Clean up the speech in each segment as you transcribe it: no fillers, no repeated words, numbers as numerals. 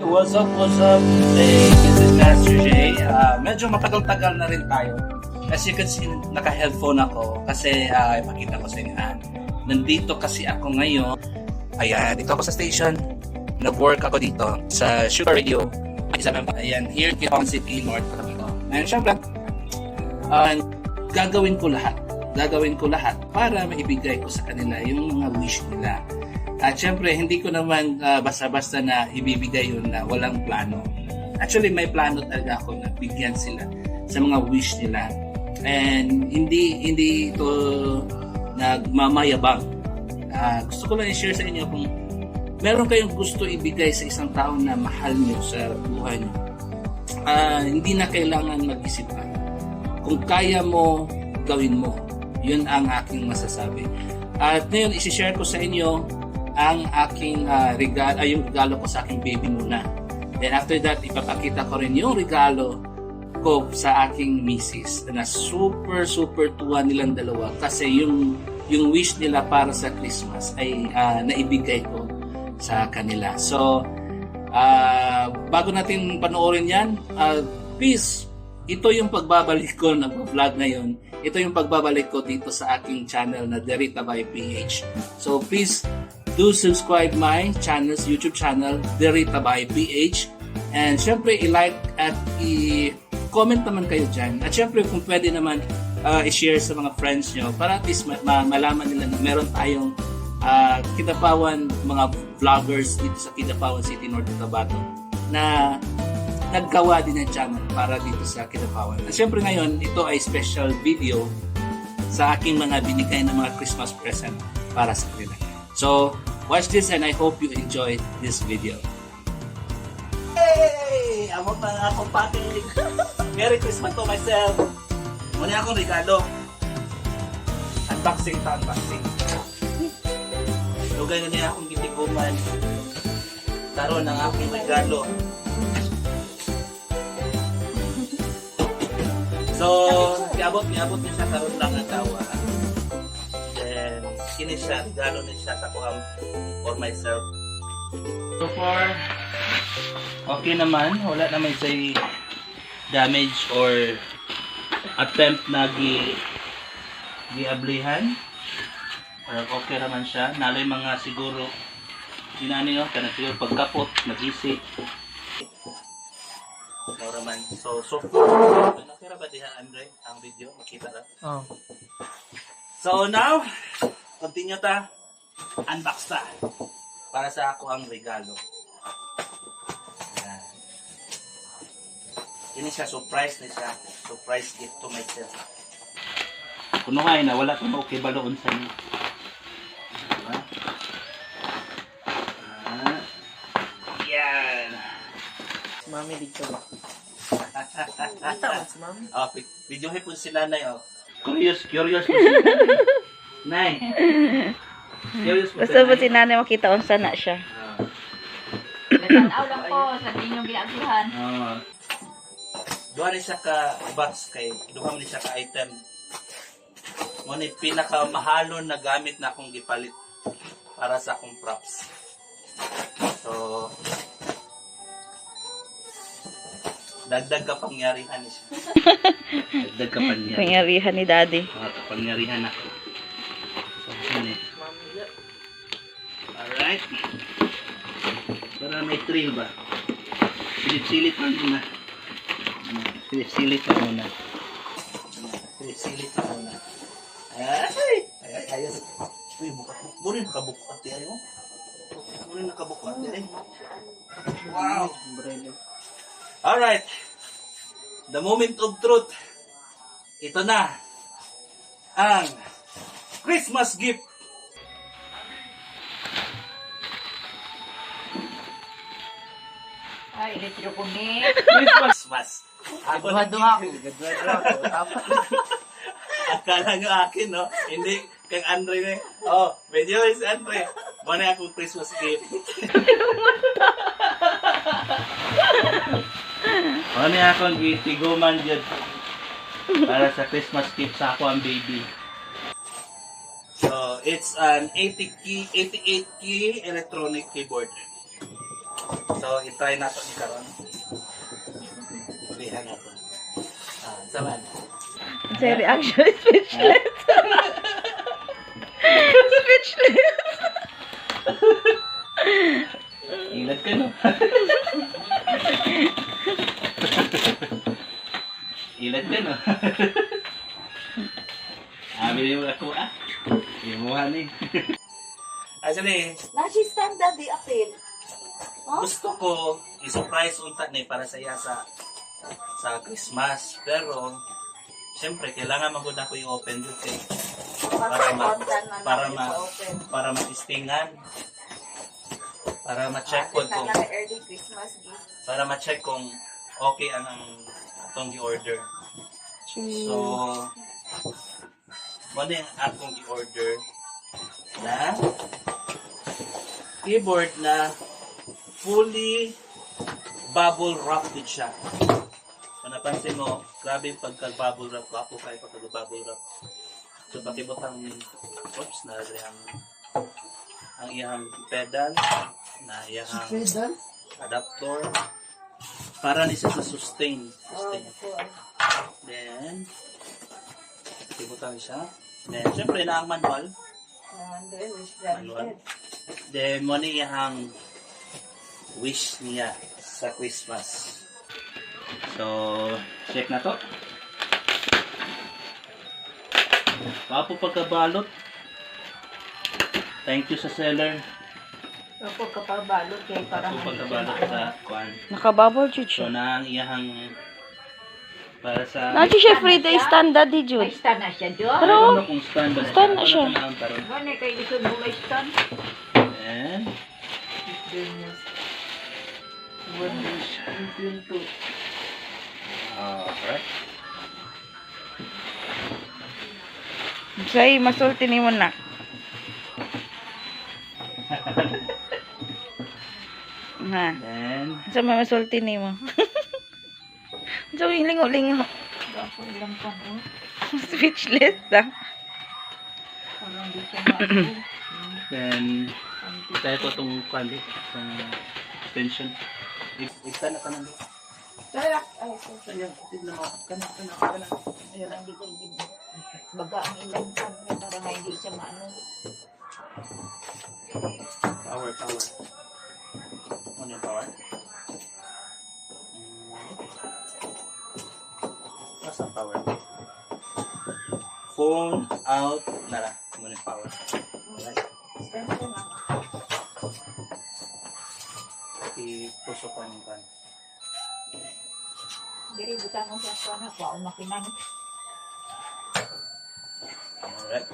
What's up, what's up? Hey, this is Master J. Medyo matagal-tagal na rin tayo. As you can see, naka-headphone ako kasi ipakita ko sa inyo. Nandito kasi ako ngayon. Ayan, dito ako sa station. Nag-work ako dito sa Sugar Radio. Ayan, here in Quezon City, North Cotabato. And syempre, gagawin ko lahat para maibigay ko sa kanila yung mga wish nila. At syempre, hindi ko naman basta-basta na ibibigay yun na walang plano. Actually, may plano talaga ako na bigyan sila sa mga wish nila. And hindi ito nagmamayabang. Gusto ko lang i-share sa inyo kung meron kayong gusto ibigay sa isang tao na mahal nyo sa buhay nyo. Hindi na kailangan mag-isip pa. Kung kaya mo, gawin mo. Yun ang aking masasabi. At ngayon, isi-share ko sa inyo ang aking yung regalo ko sa aking baby muna. Then after that, ipapakita ko rin yung regalo ko sa aking misis na super tuwa nilang dalawa kasi yung wish nila para sa Christmas ay naibigay ko sa kanila. So, bago natin panoorin yan, please, ito yung pagbabalik ko na vlog ngayon. Ito yung pagbabalik ko dito sa aking channel na Derita by PH. So, please, do subscribe my channel's YouTube channel, Derita by PH. And syempre, i-like at i-comment naman kayo dyan. At syempre, kung pwede naman, i-share sa mga friends nyo para at least malaman nila na meron tayong Kidapawan, mga vloggers dito sa Kidapawan City, North Cotabato na naggawa din ng channel para dito sa Kidapawan. At syempre ngayon, ito ay special video sa aking mga binigay na mga Christmas present para sa kanila. So, watch this and I hope you enjoyed this video. Hey! Amo pa akong package. Merry Christmas to myself. Muna akong regalo. Unboxing. Lugay na niya akong gitikuman. Taro ng aking regalo. So, niabot niya siya karon lang ang tawa. Then, kini siya, regalo niya siya sa kuhang for myself. So far, okay naman. Wala naman say damage or attempt na giablihan. Okay naman siya. Naloy mga siguro dinani kana siguro pagkapot, nag-isi. So far, okay ba diha Andre ang video? Makita ra? Oh. So now, continue ta. Unbox ta. Para sa ako ang regalo. Ayan. Ini siya, surprise na siya. Surprise gift to myself. Kunuhay na, wala kang okay baloon sa inyo. Diba? Yan. Si Mami dito ba? Kita mo si Mami? Videohin po si Nanay. Curious po si Nanay. Curious po Gusto mo si Nanay makita kung saan na siya. Natanaw lang po sa inyong ginagahan. Duha rin siya ka box kay duha man siya ka item. Mo ni pinakamahalon na gamit na akong gipalit para sa akong props. So dagdag kapangyarihan ni siya. Dagdag kapangyarihan. Pangyarihan ni Daddy. Kapangyarihan ako. So, sini. Alright. Para may thrill ba? Silip-silip lang muna. Silip-silip lang muna. Silip-silip lang muna. Ayos. Uy, burin nakabukat yan. Burin nakabukat yan. Wow. Alright. The moment of truth. Ito na. Ang Christmas gift. Ay, elektro ko ni. Christmas. Ako Duha-duha ko. Akala nyo akin, no? Hindi kang Andre na. Oh, medyo is Andre. Muna akong Christmas gift. Muna akong gitiguman dyan. Para sa Christmas gift sa ako ang baby. So, it's an 88 key electronic keyboard. So, So, i-try nato ni karon. Lihan nato. Saman. Sa reaction, speechless. Speechless. Ilag ka, no? Ilag ka, no? Bili mo ako, Imuhan eh. Actually, Nashi standard di apil. gusto ko i-surprise unta ni para sa iya sa Christmas. Pero, siyempre, kailangan magod ako i-open yun kay para ma-testingan. Para ma-check ko kung early Christmas gift. para ma-check kung okay ang atong gi-order. So, muna yung atong gi-order na keyboard na fully bubble wrapped siya. Kung napansin mo, grabe yung pagka-bubble wrap. Wapo kayo pagka-bubble wrap. So, pakibot ang oops, na ang iyang pedal, na iyang adapter, para niya sa sustain. Then, pakibotan siya. Then, syempre na ang manual. Then, mo ni iyang wish niya sa Christmas. So, check na to. Papo pagkabalot. Thank you sa seller. Kapag kapabalot kay para Papo pagkabalot sa kwan. Nakabubble, So, chuchu. na ang iyang para sa... Nachi siya free day standard di May Jud. stand na siya doon. Pero, Ano kung stand ba stand na siya. Ano kay gusto mo may stand? And, alright. Say, masulti ni mo na. Ha. Then, Sa may masulti ni mo. Sa may lingo-lingo. Ako ilang pa mo. Speechless lang. Parang di siya maano. then, tayo ko itong kandi, itong extension. Ikta na ka nandito. Kaya, ay, Ayan, tignan mo. Kana. Ayan, hindi ko hindi. Baga ang ilang pa mo para nga hindi siya maano. Power. Ano yung power? What's ang power? Phone out. Nara, ano yung power? Alright. Extension na. Ipusok ko yung kan. Diri buta mo siya sa anak. Wow, makinan. Alright.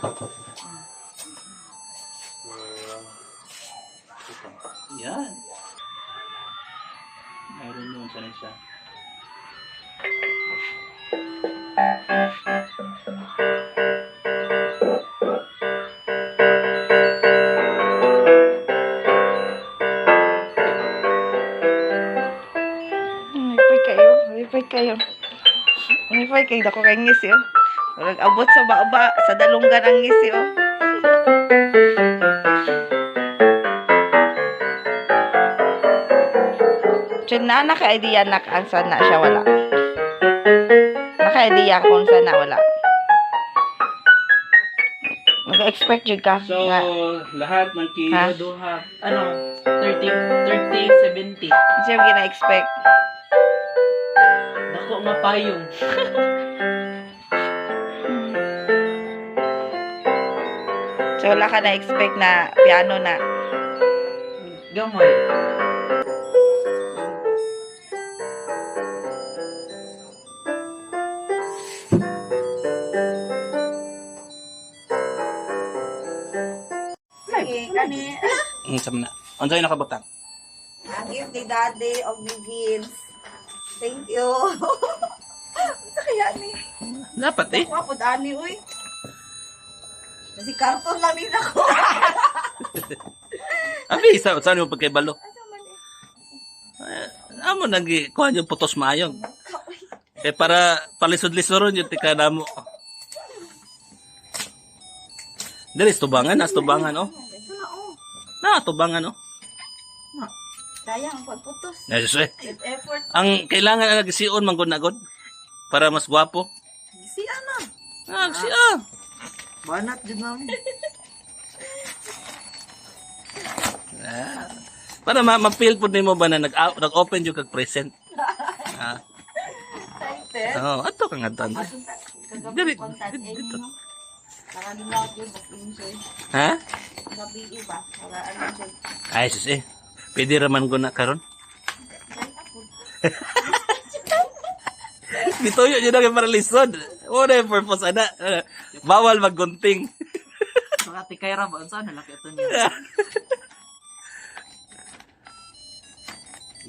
So, yan. Mayroon naman siya siya. Lipay kayo. Lipay kayo. Dako kay ngisi oh. Walang abot sa baba. Sa dalunggan ang ngisi oh. Chun na naka-idea na kung saan na siya wala. Naka-idea kung saan na wala. Nag-expect jud ka. So, nga. lahat ng kilo Ha? duha. 30-70. Siya gina-expect. Dako nga payong. So, wala ka na-expect na piano na. Gamay. Sige, kani. Sama na. Ano sa'yo nakabutang? Ang gift ni Daddy of the Beans. Thank you. Sa kaya ni. Dapat eh. Ako po Dani, uy. Kasi karton lang din ako. Abi, saan mo pagkaibalo? Asa man eh. Amo nagi kuha yung putos maayong. Eh para palisod-lisoron yung tika na mo. Dali, tubangan, tubangan, oh. Ito na, oh. Tubangan, oh. Kaya ang pagputos. Yes, eh. With effort. Ang kailangan na nagsiun manggod-nagod para mas gwapo. Si ano? Siya. Banat din namin. Para ma-feel po nimo ba na nag-open yung kag-present. Excited. Ato kang adtan. Dili- Contact dito. no? Para nila yun, mag-enjoy. Ha? Gabi iba. Para ano dyan. Ay, sus eh. Pwede raman ko na karon. Dito yun na kay para lisod. Wala yung purpose ana. Bawal maggunting. Baka tikay ra ba? Saan nalaki ito niya?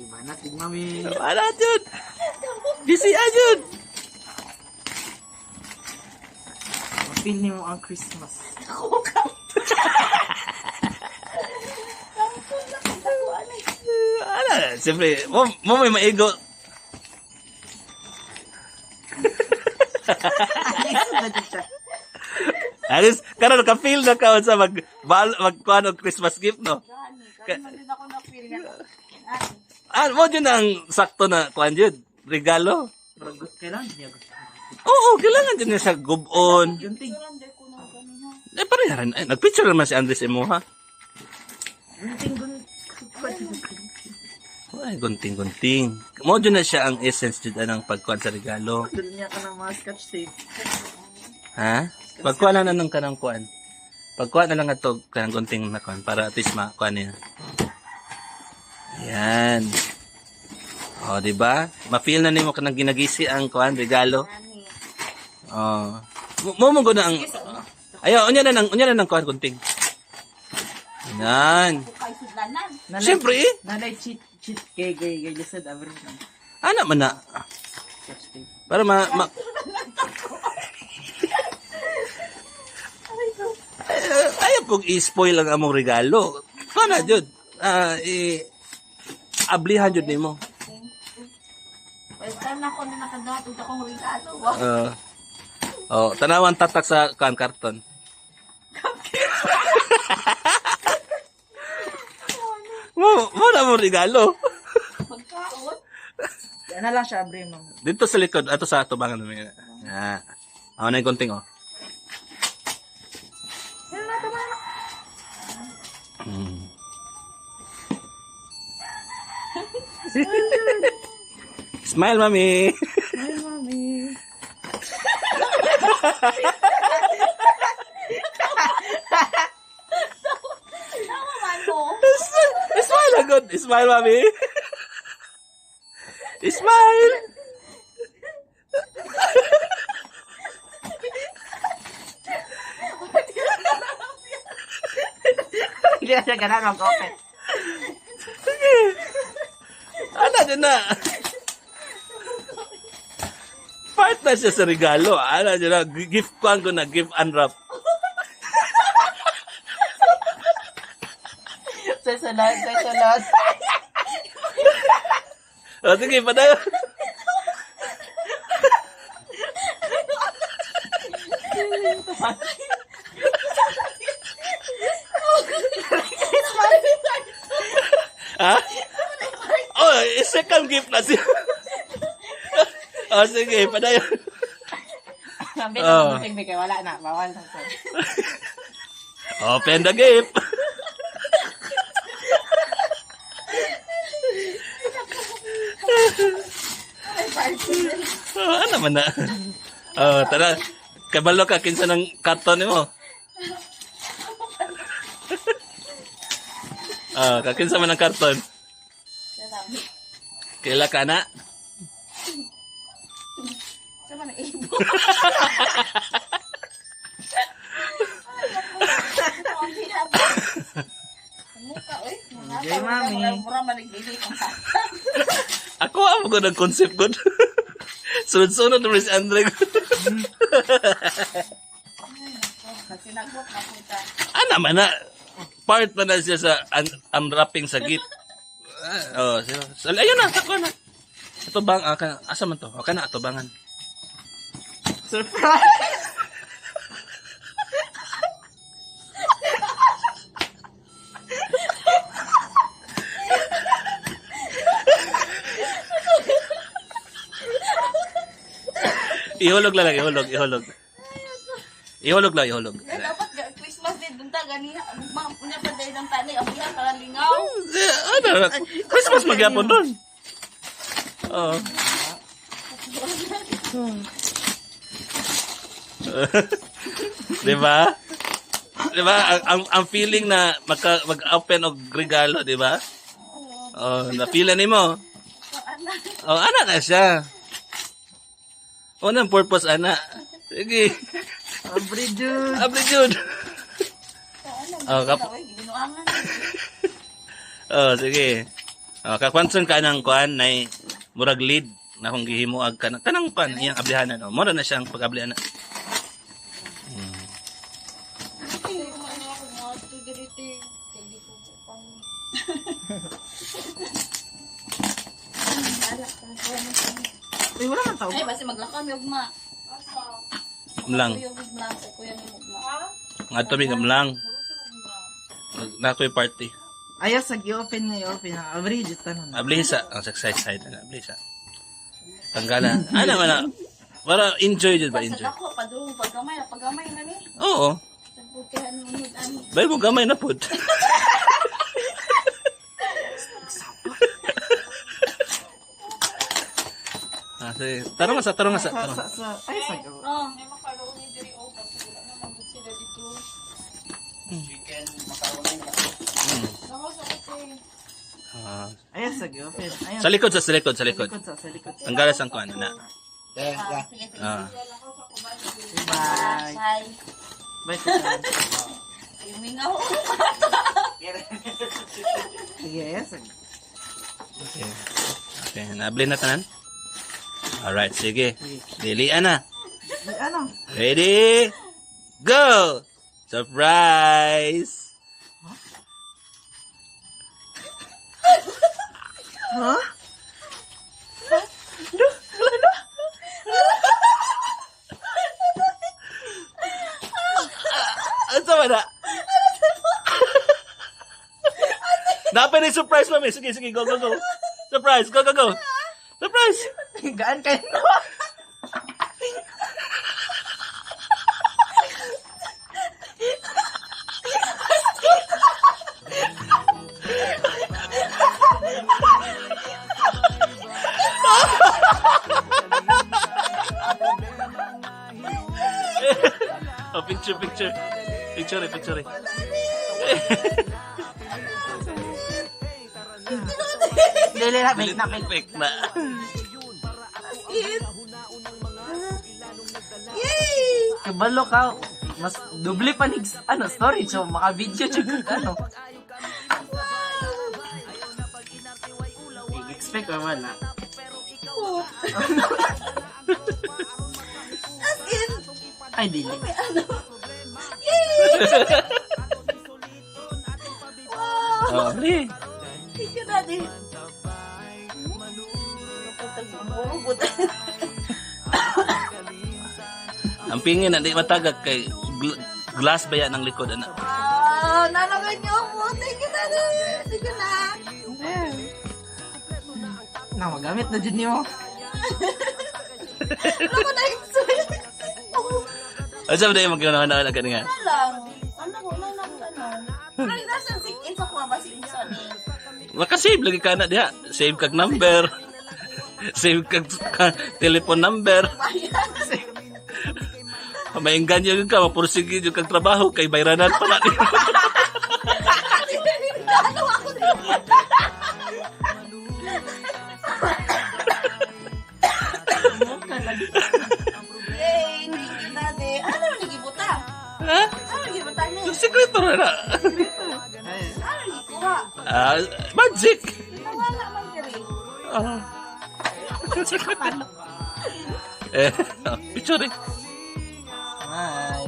Banat din namin. Ano yun? Busy yun. Mapil niyo ang Christmas. Ano? Siyempre, mo may maigo. Alis, karon ka-feel na ka sa magkuhan og Christmas gift, no? Kaya man din ako na-feel nga. Mo dyan ang sakto na kuhan yun. Regalo. Kailangan niya gusto. Oo, kailangan dyan niya sa gubon. Gunting. Hindi ko na ganun ha. Pareha rin. Nag-picture naman si Andres Emo, ha? Gunting. Ay, gunting-gunting. Mo dyan na siya ang essence dyan ng pagkuhan sa regalo. Doon niya ka ng mga scotch tape. Ha? Pagkuhan na ng kanang kuhan. Pagkuhan na lang ito kanang gunting na kuhan para at least makuhan niya. Ayan. O, diba? Ma-feel na nimo kanang ginagisi ang kuhan, regalo. O. Mo na ang... Ayaw, unya na ng kuhan, gunting. Ayan. Kay sudlanan. Siyempre eh. Nanay cheat kay lisod everything. Ana man na. Scotch tape. Para ayaw kong i-spoil ang among regalo. Kana jud. Ablihan jud nimo. First time na ako na nakadatot akong regalo. Tanawan tatak sa karton. mo na mo regalo. Pagkaon. Yan na lang siya, Abre, ma'am. Dito sa likod, ato sa tubangan namin. Ako na yung konting, oh. Smile, mami. Ay, mami. Naman mo. Smile, agad. Smile, mami. Smile. Hindi na siya ganun mag-open. Ano dyan na? Part na siya sa regalo. Ano dyan na? Gift ko na. Gift unwrap. Sa salad. O, sige, padayo. Ha? Oh, second gift na siya. Sige, padayo. Sabi Oh. na kung kay wala na. Bawal na siya. Open the gift. Ano man na? Tara. Kabalo ka, kinsa ng karton mo. Kakinsa man ng karton. Kaila ka na? Sama na ibo. Jay, mami. Mura manigbili kong sa. Ako amo ko ng concept ko. Sunod-sunod naman si Andre. Kasi nagbot na punta. Man na. Part pa na siya sa unwrapping sa gift. Ayun na, tako na. Ito bang, asa man to? Okay na, ito bangan. Surprise! Ihulog lang, ihulog. Ihulog lang, ihulog. Dapat Christmas din dun ta gani. Unya pa day ng tanay ang biya para lingaw. Ano, Christmas magyapon doon. Oo. Diba? Diba? Ang feeling na mag-open og regalo, diba? Oh, na-feelan mo. Oh, anak na siya. Unang purpose, anak. Sige. Abridjud. Abrijud. Oh, Ginuangan. oh, sige. Oh, kakwanson ka ng kuan na murag lead na kung gihimuag ka kanang kuan iyang ablihanan. Oh, mura na siyang pag-ablihanan. Uy, wala man tao. Ay, basi maglakaw mi ugma. Lang. Kuya ugma sa kuya ni ugma. Nga to lang. Na ko'y party. Ayaw sa gi-open nga i-open. Abridjud tanan. Ablisa ang success side na ablisa. Tanggalan. Ano man na? Para enjoy jud ba Sa enjoy. dako padung paggamay na ni. Oo. Sa putihan mo ani. Bay mo gamay na pud. Ah, sige. Tarong nga sa. Ay, sa gawa. Oh. Ah, Ayaw sa gi-open. Ayaw. sa likod. Sa likod. Tanggalan sang kuan na. Sige. Ah. Bye. Bye. Bye, Tita. Mingaw. Sige, ayaw sa Okay. Okay, nabli na tanan. Alright, sige. Dilian na. Ay, ano? Ready? Go! Surprise! Huh? Ano ba na? Dapat na surprise mami. Sige, go. Surprise, go. Surprise! Gaan kayo no? Oh, picture. Picture. Dili na, fake na. Fake na. Yay! Kabalo ka. Mas doble pa ni storage. So, maka-video siya ano. Expect naman na. As in, Ay, dili. may ano. Oh, ali. Thank you, Daddy. Ang pingin na di matagak kay glass ba yan ang likod ana. Wow, nanagan niyo ako. Thank you, Daddy. Sige na. Na, magamit na dyan niyo. Ano ko na excited? Ano sabi na yung magkinawa na agad nga? Ano ko na Pero nasa sit-in sa kuha ba si Inson eh? Makasave lagi ka na diha. Save kag number. Save kag telephone number. Maingganyo yun ka, mapursige yun kag trabaho kay bayranan pa na. Ano ako din? Yay! Thank you, Daddy. Ano na nagibuta? Ha? Ano nagibuta niya? Sikreto na. Ano nagikuha? Ah, magic. Nawala man kiri. Ah. Picture eh. Hi.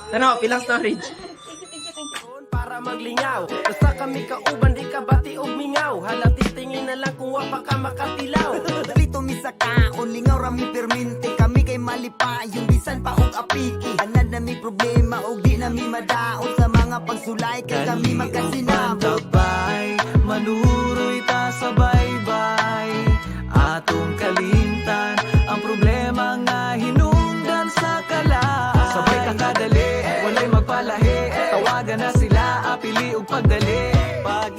Ano, pilang storage? Thank you. Para maglingaw, basta kami kauban di ka bati og mingaw. Hala titingin na lang kung wa pa ka makatilaw. Dito mi sa kaon, lingaw rami perminti. Kami kay malipayon, bisan pa og apiki. Anad na mi problema og di na mi madaot sa mga pagsulay kay kami magkasinabot. Mantabay, manuroy ta sa baybay. Tawagan na sila, apili o pagdali. Pag